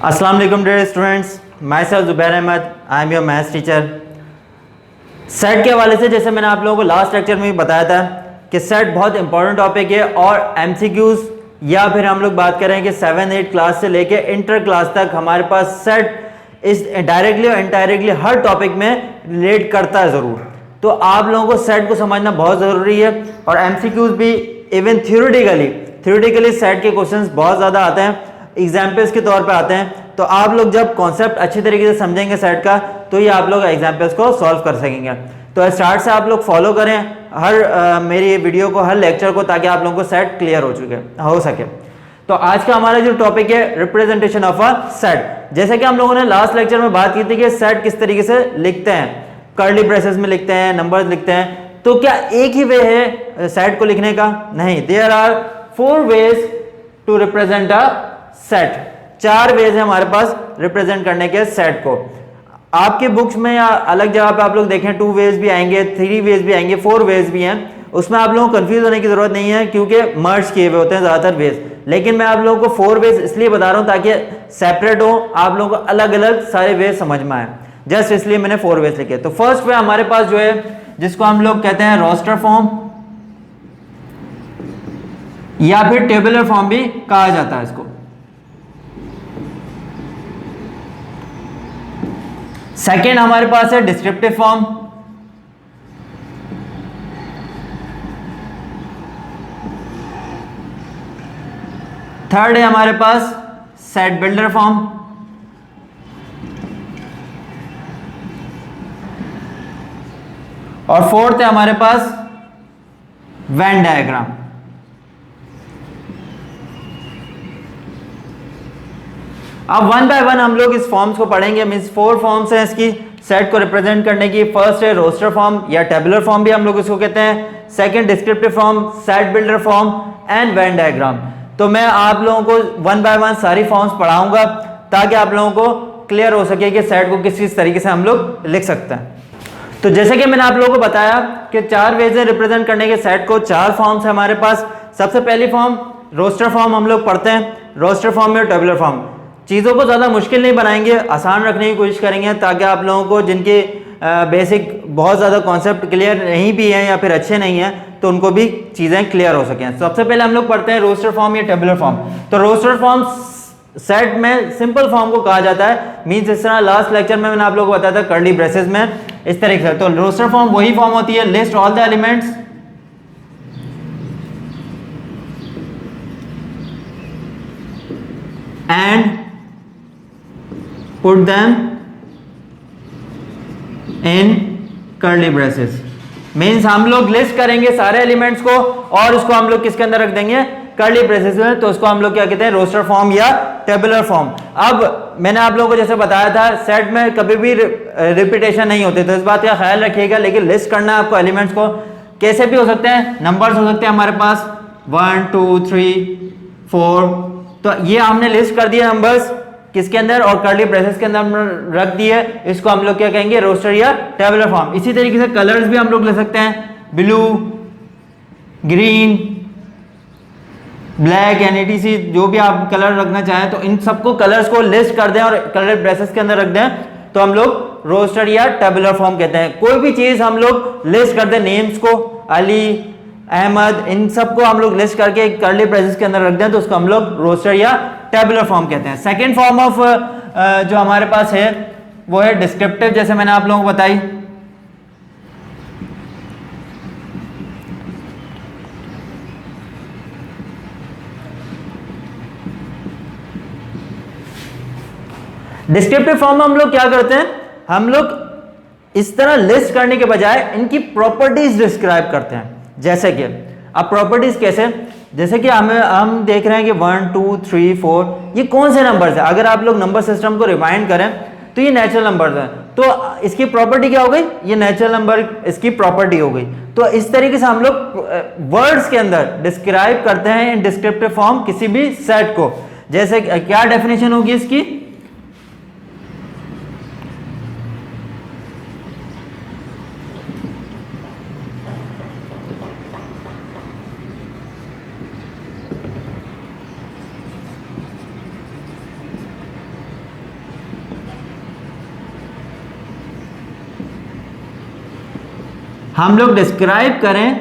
अस्सलाम वालेकुम dear students, myself Zubair Ahmed, I am your maths teacher. Set के हवाले से जैसे मैंने आप लोगों को लास्ट लेक्चर में भी बताया था कि सेट बहुत इंपॉर्टेंट टॉपिक है और एमसीक्यूज़ या फिर हम लोग बात करें कि 7-8 क्लास से लेके इंटर क्लास तक हमारे पास सेट इस डायरेक्टली और इनडायरेक्टली हर टॉपिक में रिलेट करता है ज़रूर। तो आप लोगों को सेट को समझना बहुत ज़रूरी है और एमसीक्यूज़ भी इवन थ्योरेटिकली सेट के क्वेश्चंस बहुत ज़्यादा आते हैं, एग्जाम्पल्स के तौर पे आते हैं। तो आप लोग जब कॉन्सेप्ट अच्छी तरीके से समझेंगे सेट का तो ये आप लोग एग्जाम्पल्स को सॉल्व कर सकेंगे। तो स्टार्ट से आप लोग फॉलो करें हर मेरी वीडियो को, हर लेक्चर को, ताकि आप लोगों को सेट क्लियर हो सके। तो आज का हमारा जो टॉपिक है रिप्रेजेंटेशन ऑफ अ सेट। जैसे कि हम लोगों ने लास्ट लेक्चर में बात की थी कि सेट किस तरीके से लिखते हैं, कर्ली ब्रेसेस में लिखते हैं, नंबर्स लिखते हैं। तो क्या एक ही वे है सेट को लिखने का? नहीं, there are 4 ways to represent a set. 4 ways है हमारे पास रिप्रेजेंट करने के सेट को। आपके बुक्स में या अलग जगह पे आप लोग देखें 2 वेज भी आएंगे, 3 वेज भी आएंगे, 4 वेज भी हैं। उसमें आप लोगों को कंफ्यूज होने की जरूरत नहीं है क्योंकि मर्ज किए हुए होते हैं ज्यादातर वेज। लेकिन मैं आप लोगों को 4 वेज इसलिए बता रहा हूं ताकि सेपरेट हो, आप लोगों को अलग अलग सारे वेज समझ में आए। जस्ट इसलिए मैंने 4 वेज लिखे। तो फर्स्ट वे हमारे पास जो है जिसको हम लोग कहते हैं रोस्टर फॉर्म या फिर टेबुलर फॉर्म भी कहा जाता है इसको। सेकेंड हमारे पास है डिस्क्रिप्टिव फॉर्म। थर्ड है हमारे पास सेट बिल्डर फॉर्म। और फोर्थ है हमारे पास वेन डायग्राम। अब वन बाय वन हम लोग इस फॉर्म्स को पढ़ेंगे। मींस 4 फॉर्म्स हैं इसकी सेट को रिप्रेजेंट करने की। फर्स्ट है रोस्टर फॉर्म या टेबुलर फॉर्म भी हम लोग इसको कहते हैं। Second descriptive form, set builder form and Venn diagram. तो मैं आप लोगों को वन बाय वन सारी फॉर्म्स पढ़ाऊंगा ताकि आप लोगों को क्लियर हो सके कि सेट को किस तरीके से हम लोग लिख सकते हैं। तो जैसे कि मैंने आप लोगों को बताया कि 4 वेज है रिप्रेजेंट करने के सेट को, 4 फॉर्म्स है हमारे पास। सबसे पहली फॉर्म रोस्टर फॉर्म हम लोग पढ़ते हैं। रोस्टर फॉर्म में टेबुलर फॉर्म। चीज़ों को ज़्यादा मुश्किल नहीं बनाएंगे, आसान रखने की कोशिश करेंगे ताकि आप लोगों को जिनके बेसिक बहुत ज़्यादा कॉन्सेप्ट क्लियर नहीं भी हैं या फिर अच्छे नहीं हैं तो उनको भी चीज़ें क्लियर हो सकें। सबसे पहले हम लोग पढ़ते हैं रोस्टर फॉर्म या टेबुलर फॉर्म। तो रोस्टर फॉर्म सेट में सिंपल फॉर्म को कहा जाता है। मींस इस तरह लास्ट लेक्चर में मैंने आप लोगों को बताया था कर्ली ब्रेसेस में इस तरीके से। तो रोस्टर फॉर्म वही फॉर्म होती है, list all the elements and put them in curly braces. Means हम लोग लिस्ट करेंगे सारे एलिमेंट्स को और उसको हम लोग किसके अंदर रख देंगे? कर्ली ब्रेसेस में। तो उसको हम लोग क्या कहते हैं? रोस्टर फॉर्म या टेबुलर फॉर्म। अब मैंने आप लोगों को जैसे बताया था सेट में कभी भी रिपीटेशन नहीं होती, तो इस बात का ख्याल रखिएगा। लेकिन लिस्ट करना है आपको एलिमेंट्स को। कैसे भी हो सकते हैं, नंबर्स हो सकते हैं हमारे पास 1 2 3 4। तो ये हमने लिस्ट कर दिए नंबर्स किसके अंदर और कर्ली ब्रेसेस के अंदर रख दिए। इसको हम लोग क्या कहेंगे? रोस्टर या टेबुलर फॉर्म। इसी तरीके से कलर्स भी हम लोग ले सकते हैं, blue, green, black and etc जो भी आप कलर रखना चाहें। तो इन सबको कलर्स को लिस्ट कर दें और कलर ब्रेसेस के अंदर रख दें तो हम लोग रोस्टर या टेबुलर फॉर्म कहते हैं। कोई भी चीज हम लोग लिस्ट कर दें, नेम्स को, अली, अहमद, इन सबको हम लोग लिस्ट करके कर्ली ब्रेसेस के अंदर रख दें तो उसको हम लोग रोस्टर या टेबुलर फॉर्म कहते हैं। सेकेंड फॉर्म ऑफ जो हमारे पास है वो है डिस्क्रिप्टिव, जैसे मैंने आप लोगों को बताई। डिस्क्रिप्टिव फॉर्म में हम लोग क्या करते हैं? हम लोग इस तरह लिस्ट करने के बजाय इनकी प्रॉपर्टीज डिस्क्राइब करते हैं। जैसे कि अब प्रॉपर्टीज कैसे? जैसे कि हम देख रहे हैं कि 1 2 3 4 ये कौन से नंबर्स हैं। अगर आप लोग नंबर सिस्टम को रिवाइंड करें तो ये नेचुरल नंबर्स हैं। तो इसकी प्रॉपर्टी क्या हो गई? ये नेचुरल नंबर इसकी प्रॉपर्टी हो गई। तो इस तरीके से हम लोग वर्ड्स के अंदर डिस्क्राइब करते हैं इन डिस्क्रिप्टिव फॉर्म किसी भी सेट को। जैसे क्या डेफिनेशन होगी इसकी? हम लोग डिस्क्राइब करें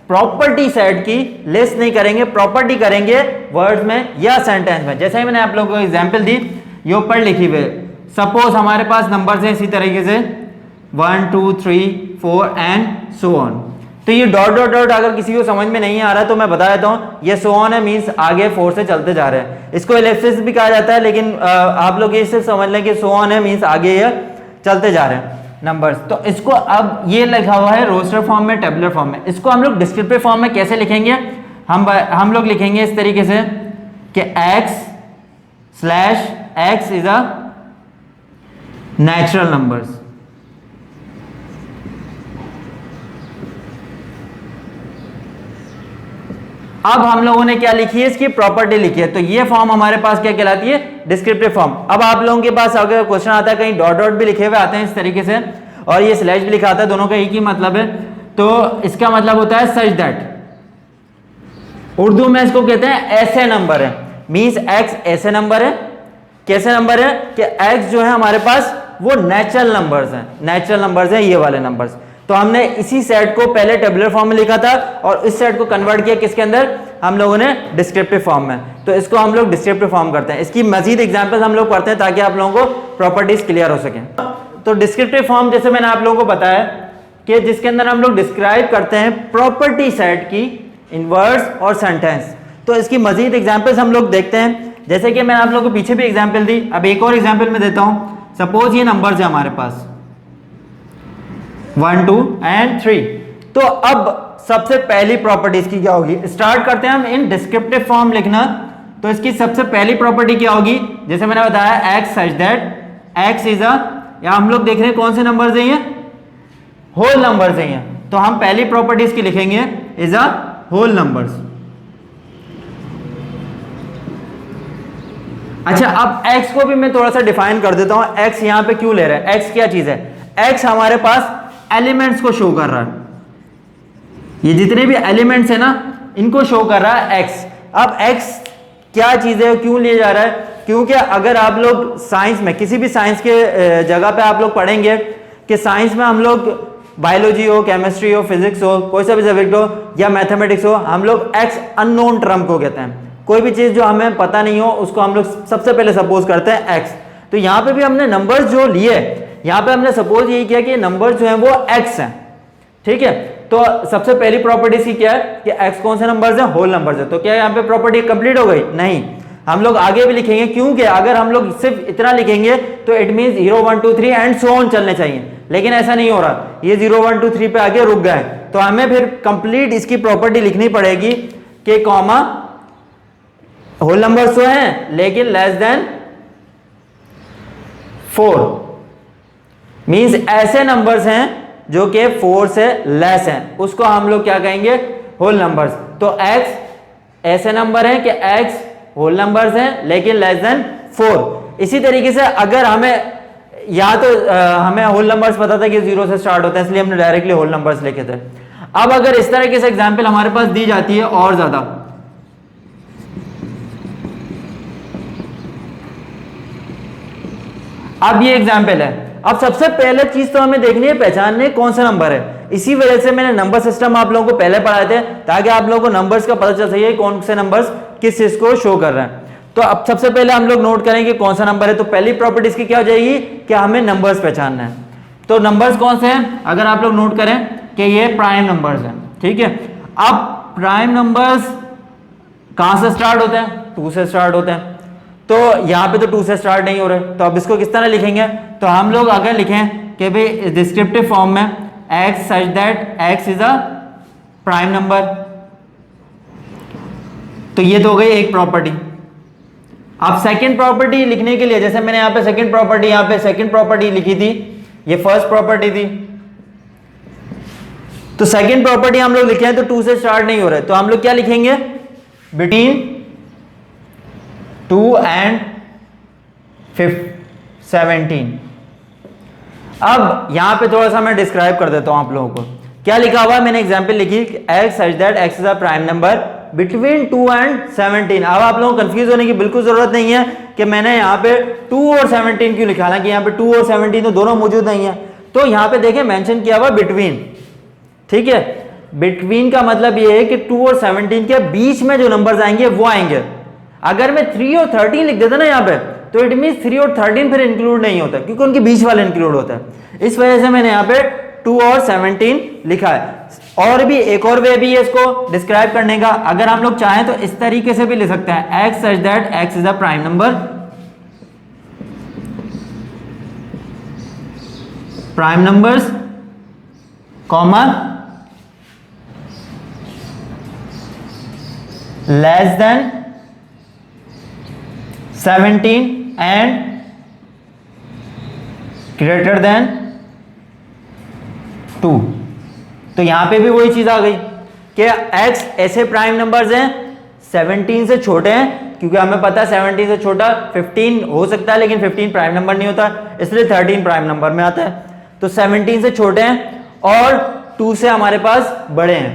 प्रॉपर्टी सेट की, लिस्ट नहीं करेंगे, प्रॉपर्टी करेंगे वर्ड्स में या सेंटेंस में। जैसे ही मैंने आप लोगों को एग्जांपल दी, ये ऊपर लिखी हुई, सपोज हमारे पास नंबर्स हैं इसी तरीके से 1 2 3 4 एंड सो ऑन। तो ये डॉट डॉट डॉट अगर किसी को समझ में नहीं आ रहा तो मैं बता देता हूँ, ये सो ऑन है मीन्स आगे 4 से चलते जा रहे हैं। इसको एलिप्सिस भी कहा जाता है, लेकिन आप लोग ये सिर्फ समझ लें कि सो ऑन है मीन्स आगे ये चलते जा रहे हैं नंबर्स। तो इसको अब ये लिखा हुआ है रोस्टर फॉर्म में, टेबुलर फॉर्म में, इसको हम लोग डिस्क्रिप्टिव फॉर्म में कैसे लिखेंगे? हम लोग लिखेंगे इस तरीके से कि x/x is a natural numbers. अब हम लोगों ने क्या लिखी है? इसकी प्रॉपर्टी लिखी है। तो ये फॉर्म हमारे पास क्या कहलाती है? Descriptive form. अब आप लोगों के पास अगर क्वेश्चन आता है, कहीं डॉट डॉट भी लिखे हुए आते हैं इस तरीके से, और ये स्लैश भी लिखा आता है, दोनों का एक ही मतलब है। तो इसका मतलब होता है सच दैट, उर्दू में इसको कहते हैं ऐसे नंबर है, मीन्स एक्स ऐसे नंबर है। कैसे नंबर है? कि एक्स जो है हमारे पास वो नेचुरल नंबर्स हैं, नेचुरल नंबर्स हैं ये वाले नंबर्स। तो हमने इसी सेट को पहले टेबुलर फॉर्म में लिखा था और इस सेट को कन्वर्ट किया किसके अंदर? हम लोगों ने डिस्क्रिप्टिव फॉर्म में। तो इसको हम लोग डिस्क्रिप्टिव फॉर्म करते हैं। इसकी मजीद एग्जांपल्स हम लोग पढ़ते हैं ताकि आप लोगों को प्रॉपर्टीज क्लियर हो सके। तो डिस्क्रिप्टिव फॉर्म जैसे मैंने आप लोगों को बताया कि जिसके अंदर हम लोग डिस्क्राइब करते हैं प्रॉपर्टी सेट की इन वर्ड्स और सेंटेंस। तो इसकी मजीद एग्जाम्पल्स हम लोग देखते हैं, जैसे कि मैंने आप लोगों को पीछे भी एग्जाम्पल दी, अब एक और एग्जाम्पल मैं देता हूं। सपोज ये नंबर्स है हमारे पास 1 2 एंड 3। तो अब सबसे पहली प्रॉपर्टीज की क्या होगी? स्टार्ट करते हैं हम इन डिस्क्रिप्टिव फॉर्म लिखना। तो इसकी सबसे पहली प्रॉपर्टी क्या होगी? जैसे मैंने बताया x such that x is a, या हम लोग देख रहे हैं कौन से नंबर्स हैं? ये होल नंबर्स हैं। तो हम पहली प्रॉपर्टीज की लिखेंगे इज अ होल नंबर्स। अच्छा, अब x को भी मैं थोड़ा सा डिफाइन कर देता हूं। x यहां पे क्यों ले रहे हैं? x क्या चीज है? x हमारे पास एलिमेंट्स को शो कर रहा है, ये जितने भी एलिमेंट्स है ना इनको शो कर रहा है x। अब x क्या चीज है, क्यों लिए जा रहा है? क्योंकि अगर आप लोग साइंस में, किसी भी साइंस के जगह पे आप लोग पढ़ेंगे कि साइंस में हम लोग बायोलॉजी हो, केमिस्ट्री हो, फिजिक्स हो, कोई सा भी सब्जेक्ट हो या मैथमेटिक्स हो, हम लोग x अननोन टर्म को कहते हैं। कोई भी चीज जो हमें पता नहीं हो उसको हम लोग सबसे पहले सपोज करते हैं x। तो यहां पे भी हमने नंबर्स जो लिए, यहां पे हमने सपोज यही किया कि नंबर जो है वो x हैं, ठीक है। तो सबसे पहली प्रॉपर्टी की क्या है कि x कौन से नंबर्स हैं? होल नंबर्स है। तो क्या यहां पे प्रॉपर्टी कंप्लीट हो गई? नहीं, हम लोग आगे भी लिखेंगे, क्योंकि अगर हम लोग सिर्फ इतना लिखेंगे तो it means 0 1 2 3 and so on चलने चाहिए, लेकिन ऐसा नहीं हो रहा, ये 0 1 2 3 पे आगे रुक गए। तो हमें फिर कंप्लीट इसकी प्रॉपर्टी लिखनी पड़ेगी कि कॉमा होल नंबर्स तो हैं लेकिन लेस देन 4, मींस ऐसे नंबर्स हैं जो कि 4 से लेस हैं, उसको हम लोग क्या कहेंगे? Whole numbers. तो x ऐसे नंबर है कि x होल नंबर्स हैं लेकिन लेस देन 4। इसी तरीके से अगर हमें या तो हमें होल नंबर्स पता था कि 0 से स्टार्ट होता है, इसलिए हमने डायरेक्टली होल नंबर्स लिखे थे। अब अगर इस तरीके से एग्जांपल हमारे पास दी जाती है और ज्यादा, अब ये एग्जाम्पल है। अब सबसे पहले चीज तो हमें देखनी है, पहचानने कौन सा नंबर है। इसी वजह से मैंने नंबर सिस्टम आप लोगों को पहले पढ़ाए थे ताकि आप लोगों को नंबर्स का पता चल सके कौन से नंबर्स किस चीज को शो कर रहे हैं। तो अब सबसे पहले हम लोग नोट करेंगे कौन सा नंबर है। तो पहली प्रॉपर्टीज की क्या हो जाएगी कि हमें नंबर्स पहचानना है। तो नंबर्स कौन से हैं? अगर आप लोग नोट करें कि ये प्राइम नंबर्स हैं, ठीक है। अब प्राइम नंबर्स कहां से स्टार्ट होते हैं? 2 से स्टार्ट होते हैं। तो यहां पे तो 2 से स्टार्ट नहीं हो रहे, तो अब इसको किस तरह लिखेंगे? तो हम लोग अगर लिखें कि भाई डिस्क्रिप्टिव फॉर्म में x such that x is a prime number, तो ये तो हो गई एक प्रॉपर्टी। अब सेकंड प्रॉपर्टी लिखने के लिए, जैसे मैंने यहां पे सेकंड प्रॉपर्टी लिखी थी, ये फर्स्ट प्रॉपर्टी थी, तो सेकंड प्रॉपर्टी हम लोग लिखे हैं तो 2 से स्टार्ट नहीं हो रहे, तो हम लोग क्या लिखेंगे? Between 2 and 17। अब यहां पे थोड़ा सा मैं डिस्क्राइब कर देता हूं आप लोगों को क्या लिखा हुआ है। मैंने एग्जांपल लिखी x such that x is a prime number between 2 and 17। अब आप लोगों को कंफ्यूज होने की बिल्कुल जरूरत नहीं है कि मैंने यहाँ पे 2 और 17 क्यों लिखा, कि यहाँ पे 2 और 17 तो दोनों मौजूद नहीं है। तो यहाँ पे देखें मेंशन किया हुआ बिटवीन, ठीक है। बिटवीन का मतलब ये है कि 2 और 17 के बीच में जो नंबर्स आएंगे वो आएंगे। अगर मैं 3 और 13 लिख देता ना यहाँ पे, तो इट मीन 3 और 13 फिर इंक्लूड नहीं होता, क्योंकि उनके बीच वाला इंक्लूड होता है। इस वजह से मैंने यहाँ पे 2 और 17 लिखा है। और भी एक और वे भी है इसको डिस्क्राइब करने का, अगर हम लोग चाहें तो इस तरीके से भी लिख सकते हैं, x such that x is a prime number, prime numbers comma less than 17 and greater than 2। तो यहां पे भी वही चीज आ गई कि x ऐसे प्राइम नंबर्स हैं 17 से छोटे हैं, क्योंकि हमें पता है 17 से छोटा 15 हो सकता है, लेकिन 15 प्राइम नंबर नहीं होता, इसलिए 13 प्राइम नंबर में आता है। तो 17 से छोटे हैं और 2 से हमारे पास बड़े हैं,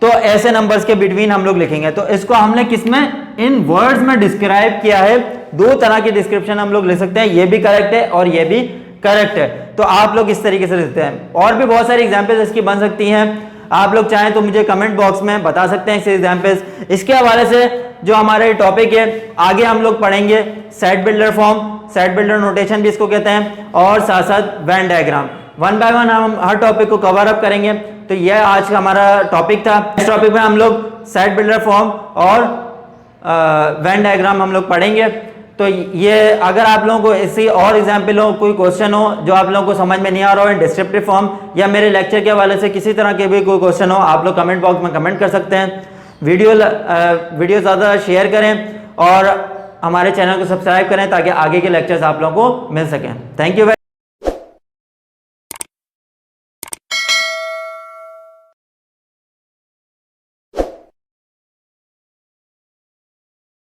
तो ऐसे नंबर्स के बिटवीन हम लोग लिखेंगे। तो इसको हमने किसमें, इन वर्ड्स में डिस्क्राइब किया है। दो तरह की डिस्क्रिप्शन हम लोग लिख सकते हैं, ये भी करेक्ट है और ये भी करेक्ट है। तो आप लोग इस तरीके से लिखते हैं। और भी बहुत सारी एग्जांपल्स इसकी बन सकती हैं, आप लोग चाहें तो मुझे कमेंट बॉक्स में बता सकते हैं इस एग्जांपल्स। इसके हवाले से जो हमारे टॉपिक है आगे हम लोग पढ़ेंगे set builder form, set builder notation भी इसको कहते हैं, और साथ साथ Venn diagram. One by one हम हर टॉपिक को कवर अप करेंगे। तो यह आज का हमारा टॉपिक था। इस टॉपिक में हम लोग सेट बिल्डर फॉर्म और वेन डायग्राम हम लोग पढ़ेंगे। तो ये अगर आप लोगों को इसी और एग्जाम्पल हो, कोई क्वेश्चन हो जो आप लोगों को समझ में नहीं आ रहा हो इन डिस्क्रिप्टिव फॉर्म, या मेरे लेक्चर के हवाले से किसी तरह के भी कोई क्वेश्चन हो, आप लोग कमेंट बॉक्स में कमेंट कर सकते हैं। वीडियो ज़्यादा शेयर करें और हमारे चैनल को सब्सक्राइब करें ताकि आगे के लेक्चर्स आप लोगों को मिल सकें। Thank you.